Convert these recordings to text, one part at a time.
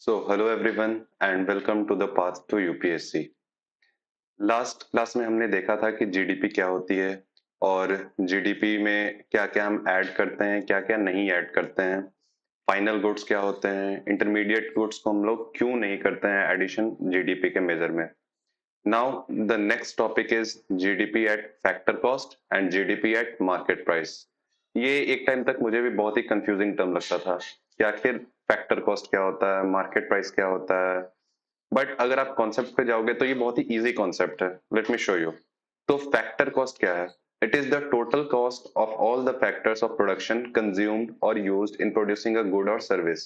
Hello everyone and welcome to the path to UPSC। Last class में हमने देखा था कि जीडीपी क्या होती है और जीडीपी में क्या-क्या हम ऐड करते हैं, क्या-क्या नहीं ऐड करते हैं, फाइनल गुड्स क्या होते हैं, इंटरमीडिएट गुड्स को हम लोग क्यों नहीं करते हैं एडिशन जीडीपी के मेजर में। Now the next topic is GDP at factor cost and GDP at market price. ये एक टाइम तक मुझे भी बहुत ही कंफ्यूजिंग टर्म लगता था कि आखिर फैक्टर कॉस्ट क्या होता है, मार्केट प्राइस क्या होता है। बट अगर आप कॉन्सेप्ट पे जाओगे तो ये बहुत ही इजी कॉन्सेप्ट है। Let me show you. तो फैक्टर कॉस्ट क्या है? It is the total cost of all the factors of production consumed or used in producing a good or service.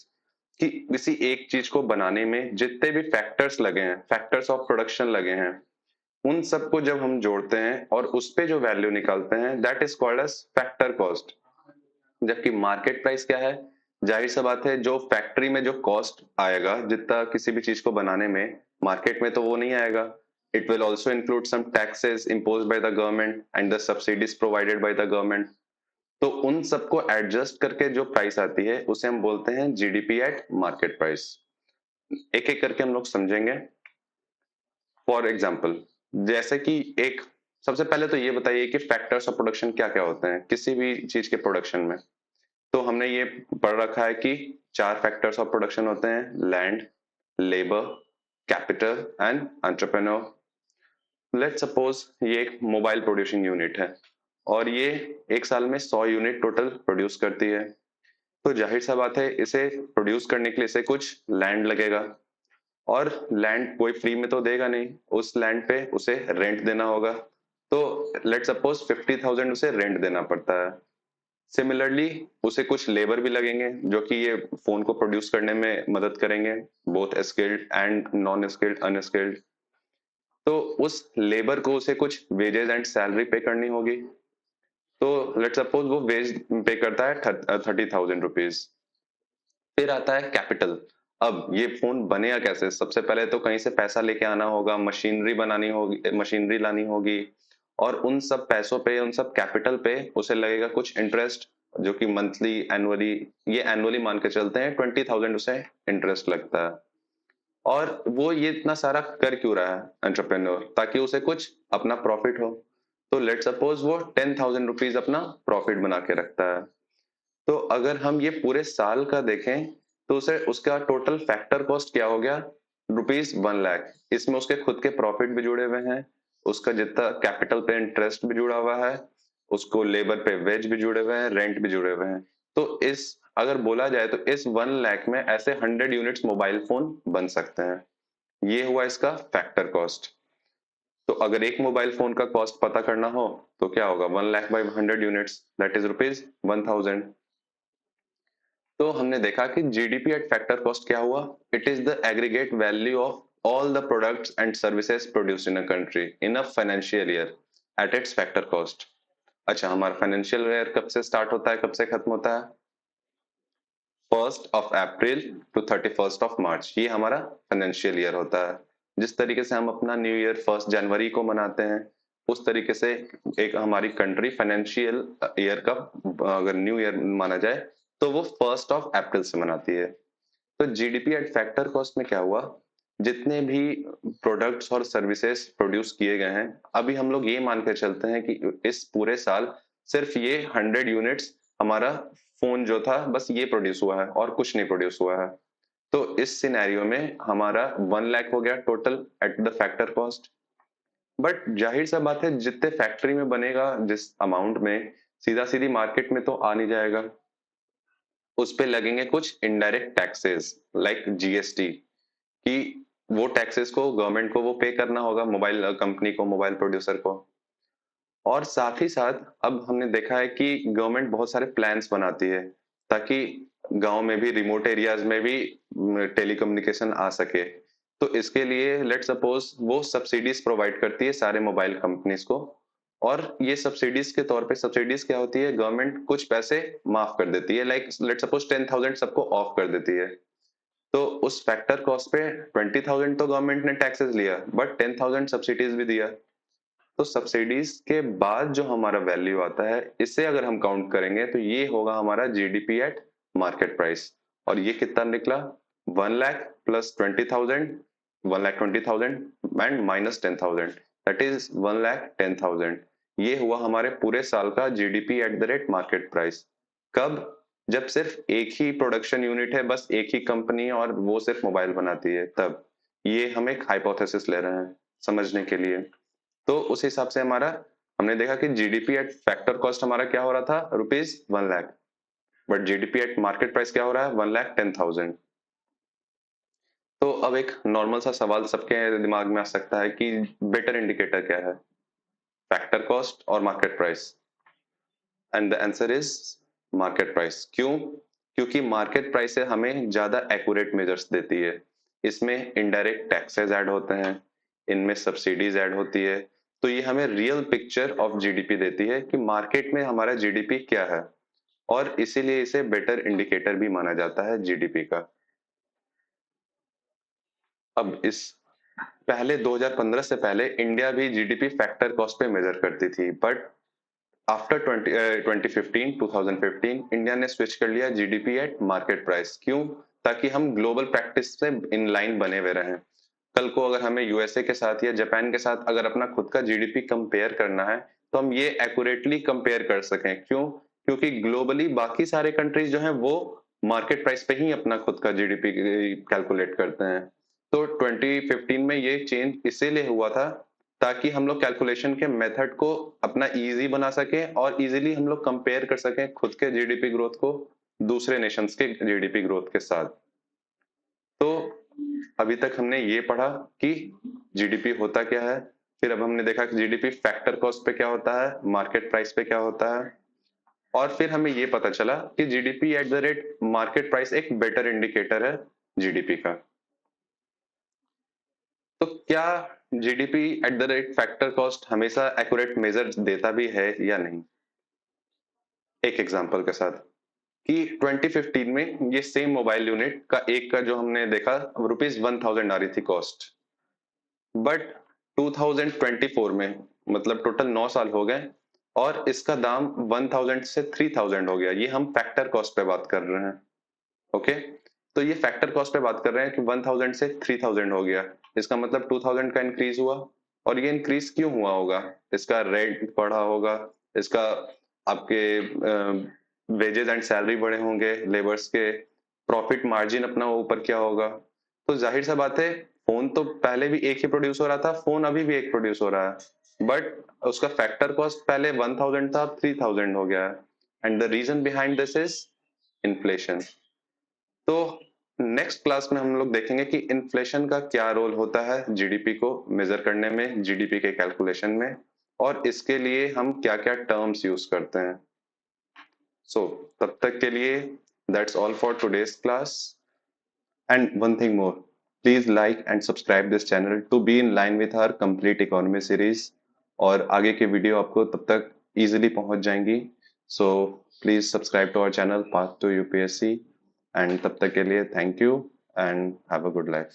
कि किसी एक चीज को बनाने में जितने भी फैक्टर्स लगे हैं, फैक्टर्स ऑफ प्रोडक्शन लगे हैं, उन सबको जब हम जोड़ते हैं और उस पे जो वैल्यू निकालते हैं, that is called age factor cost. जबकि मार्केट प्राइस क्या है? जाहिर सा बात है, जो फैक्ट्री में जो कॉस्ट आएगा जितना किसी भी चीज को बनाने में, मार्केट में तो वो नहीं आएगा। It will also include some taxes impose by the government and the subsidies provided by the government. तो उन सबको एडजस्ट करके जो प्राइस आती है उसे हम बोलते हैं जीडीपी एट मार्केट प्राइस। एक एक करके हम लोग समझेंगे। फॉर एग्जाम्पल, जैसे कि एक, सबसे पहले तो ये बताइए कि फैक्टर्स ऑफ प्रोडक्शन क्या क्या होते हैं किसी भी चीज के प्रोडक्शन में। तो हमने ये पढ़ रखा है कि चार फैक्टर्स ऑफ प्रोडक्शन होते हैं: land, labour, capital and entrepreneur. Let's suppose ये एक मोबाइल प्रोड्यूसिंग यूनिट है और ये एक साल में 100 यूनिट टोटल प्रोड्यूस करती है। तो जाहिर सा बात है, इसे प्रोड्यूस करने के लिए इसे कुछ लैंड लगेगा और लैंड कोई फ्री में तो देगा नहीं, उस लैंड पे उसे रेंट देना होगा। तो लेट्स सपोज 50,000 उसे रेंट देना पड़ता है। सिमिलरली उसे कुछ लेबर भी लगेंगे जो कि ये फोन को प्रोड्यूस करने में मदद करेंगे, both skilled and non skilled, unskilled. तो उस लेबर को उसे कुछ वेजेस एंड सैलरी पे करनी होगी। तो लेट्स सपोज वो वेज पे करता है 30,000 रुपीज। फिर आता है कैपिटल। अब ये फोन बनेगा कैसे? सबसे पहले तो कहीं से पैसा लेके आना होगा, मशीनरी बनानी होगी, मशीनरी लानी होगी, और उन सब पैसों पे, उन सब कैपिटल पे उसे लगेगा कुछ इंटरेस्ट, जो कि मंथली, एनुअली, ये एनुअली मान के चलते हैं, 20,000 उसे इंटरेस्ट लगता है। और वो ये इतना सारा कर क्यों रहा है एंटरप्रेन्योर? ताकि उसे कुछ अपना प्रॉफिट हो। तो लेट सपोज वो 10,000 रुपीज अपना प्रॉफिट बना के रखता है। तो अगर हम ये पूरे साल का देखें तो उसे, उसका टोटल फैक्टर कॉस्ट क्या हो गया? ₹1,00,000। इसमें उसके खुद के प्रॉफिट भी जुड़े हुए हैं, उसका जितना कैपिटल पे इंटरेस्ट भी जुड़ा हुआ है, उसको लेबर पे वेज भी जुड़े हुए हैं, रेंट भी जुड़े हुए हैं। तो इस, अगर बोला जाए तो इस 1,00,000 में ऐसे 100 यूनिट्स मोबाइल फोन बन सकते हैं। ये हुआ इसका फैक्टर कॉस्ट। तो अगर एक मोबाइल फोन का कॉस्ट पता करना हो तो क्या होगा? 1,00,000 बाई 100 यूनिट्स, दैट इज ₹1,000। तो हमने देखा कि जीडीपी एट फैक्टर कॉस्ट क्या हुआ? It is the aggregate value of all the products and services produced in a country in a financial year at its factor cost. अच्छा, हमारा financial year कब से स्टार्ट होता है, कब से खत्म होता है? 1 अप्रैल टू 31 मार्च, ये हमारा फाइनेंशियल ईयर होता है। जिस तरीके से हम अपना न्यू ईयर 1 जनवरी को मनाते हैं, उस तरीके से एक हमारी कंट्री फाइनेंशियल ईयर का, अगर न्यू ईयर माना जाए, तो वो 1 अप्रैल से मनाती है। तो जीडीपी एट फैक्टर कॉस्ट में क्या हुआ? जितने भी प्रोडक्ट्स और सर्विसेज प्रोड्यूस किए गए हैं, अभी हम लोग ये मान के चलते हैं कि इस पूरे साल सिर्फ ये 100 यूनिट्स, हमारा फोन जो था, बस ये प्रोड्यूस हुआ है और कुछ नहीं प्रोड्यूस हुआ है। तो इस सिनेरियो में हमारा 1,00,000 हो गया total at the factor cost. But जाहिर सा बात है, जितने फैक्ट्री में बनेगा जिस अमाउंट में, सीधा सीधी मार्केट में तो आ नहीं जाएगा। उस पे लगेंगे कुछ इनडायरेक्ट टैक्सेस लाइक जीएसटी, कि वो टैक्सेस को गवर्नमेंट को वो पे करना होगा, मोबाइल कंपनी को, मोबाइल प्रोड्यूसर को। और साथ ही साथ अब हमने देखा है कि गवर्नमेंट बहुत सारे प्लान्स बनाती है ताकि गांव में भी, रिमोट एरियाज में भी टेलीकम्युनिकेशन आ सके। तो इसके लिए लेट सपोज वो सब्सिडीज प्रोवाइड करती है सारे मोबाइल कंपनीज को। और ये सब्सिडीज के तौर पे, सब्सिडीज क्या होती है? गवर्नमेंट कुछ पैसे माफ कर देती है, लाइक लेट सपोज 10,000 सबको ऑफ कर देती है। तो उस फैक्टर कॉस्ट पे 20,000 तो गवर्नमेंट ने टैक्सेस लिया, बट 10,000 सब्सिडीज भी दिया। तो सब्सिडीज के बाद जो हमारा वैल्यू आता है, इसे अगर हम काउंट करेंगे तो ये होगा हमारा जीडीपी एट मार्केट प्राइस। और ये कितना निकला? 1 lakh plus 20,000, 1,20,000 and minus 10,000, that is 1,10,000। ये हुआ हमारे पूरे साल का GDP at the rate market price. कब? जब सिर्फ एक ही प्रोडक्शन यूनिट है, बस एक ही कंपनी, और वो सिर्फ मोबाइल बनाती है, तब। ये हम एक हाइपोथेसिस ले रहे हैं समझने के लिए। तो उस हिसाब से हमारा हमने देखा कि जीडीपी एट फैक्टर कॉस्ट हमारा क्या हो रहा था, rupees 1 lakh, but GDP at market price क्या हो रहा है, 1,10,000। तो अब एक नॉर्मल सा सवाल सबके दिमाग में आ सकता है कि बेटर इंडिकेटर क्या है, फैक्टर कॉस्ट और market price? And the answer is market price. क्यों? क्योंकि मार्केट प्राइस से हमें ज्यादा एक्यूरेट मेजर्स देती है। इसमें इनडायरेक्ट टैक्सेस ऐड होते हैं, इनमें सब्सिडीज ऐड होती है, तो ये हमें रियल पिक्चर ऑफ जीडीपी देती है कि मार्केट में हमारा जीडीपी क्या है, और इसीलिए इसे बेटर इंडिकेटर भी माना जाता है जीडीपी का। अब इस पहले 2015 से पहले इंडिया भी जीडीपी फैक्टर कॉस्ट पे मेजर करती थी, बट आफ्टर 2015 2015 इंडिया ने स्विच कर लिया जीडीपी एट मार्केट प्राइस। क्यों? ताकि हम ग्लोबल प्रैक्टिस से इन लाइन बने हुए रहें। कल को अगर हमें यूएसए के साथ या जापान के साथ अगर अपना खुद का जीडीपी कंपेयर करना है, तो हम ये एक्यूरेटली कंपेयर कर सकें। क्यों? क्योंकि ग्लोबली बाकी सारे कंट्रीज जो हैं वो मार्केट प्राइस पे ही अपना खुद का जीडीपी कैलकुलेट करते हैं। तो 2015 में ये चेंज इसीलिए हुआ था ताकि हम लोग कैलकुलेशन के मेथड को अपना इजी बना सकें और इजीली हम लोग कंपेयर कर सकें खुद के जीडीपी ग्रोथ को दूसरे नेशंस के जीडीपी ग्रोथ के साथ। तो अभी तक हमने ये पढ़ा कि जीडीपी होता क्या है, फिर अब हमने देखा कि जीडीपी फैक्टर कॉस्ट पे क्या होता है, मार्केट प्राइस पे क्या होता है, और फिर हमें ये पता चला कि GDP at the rate market price एक बेटर इंडिकेटर है जीडीपी का। तो क्या GDP at the rate factor cost हमेशा एक्यूरेट मेजर देता भी है या नहीं? एक एग्जांपल के साथ कि 2015 में ये सेम मोबाइल यूनिट का एक का जो हमने देखा रुपीज 1,000 आ रही थी कॉस्ट, बट 2024 में मतलब टोटल 9 साल हो गए और इसका दाम 1,000 से 3,000 हो गया। ये हम फैक्टर कॉस्ट पे बात कर रहे हैं। ओके, तो ये फैक्टर कॉस्ट पे बात कर रहे हैं कि 1,000 से 3,000 हो गया। इसका मतलब 2,000 का इंक्रीज हुआ। और ये इंक्रीज क्यों हुआ होगा? इसका रेंट बढ़ा होगा, इसका आपके वेजेस एंड सैलरी बढ़े होंगे, लेबर्स के प्रॉफिट मार्जिन अपना ऊपर क्या होगा। तो जाहिर सा बात है, फोन तो पहले भी एक ही प्रोड्यूस हो रहा था, फोन अभी भी एक प्रोड्यूस हो रहा है, बट उसका फैक्टर कॉस्ट पहले 1,000 था, अब 3,000 हो गया है। And the reason behind this is inflation. तो नेक्स्ट क्लास में हम लोग देखेंगे कि इन्फ्लेशन का क्या रोल होता है जीडीपी को मेजर करने में, जीडीपी के कैलकुलेशन में, और इसके लिए हम क्या-क्या टर्म्स यूज करते हैं। सो तब तक के लिए that's all for today's class. And one thing more, please like and subscribe this channel to be in line with our complete economy series, और आगे के वीडियो आपको तब तक इजीली पहुंच जाएंगी। So please subscribe to our channel path to UPSC, and तब तक के लिए thank you and have a good life.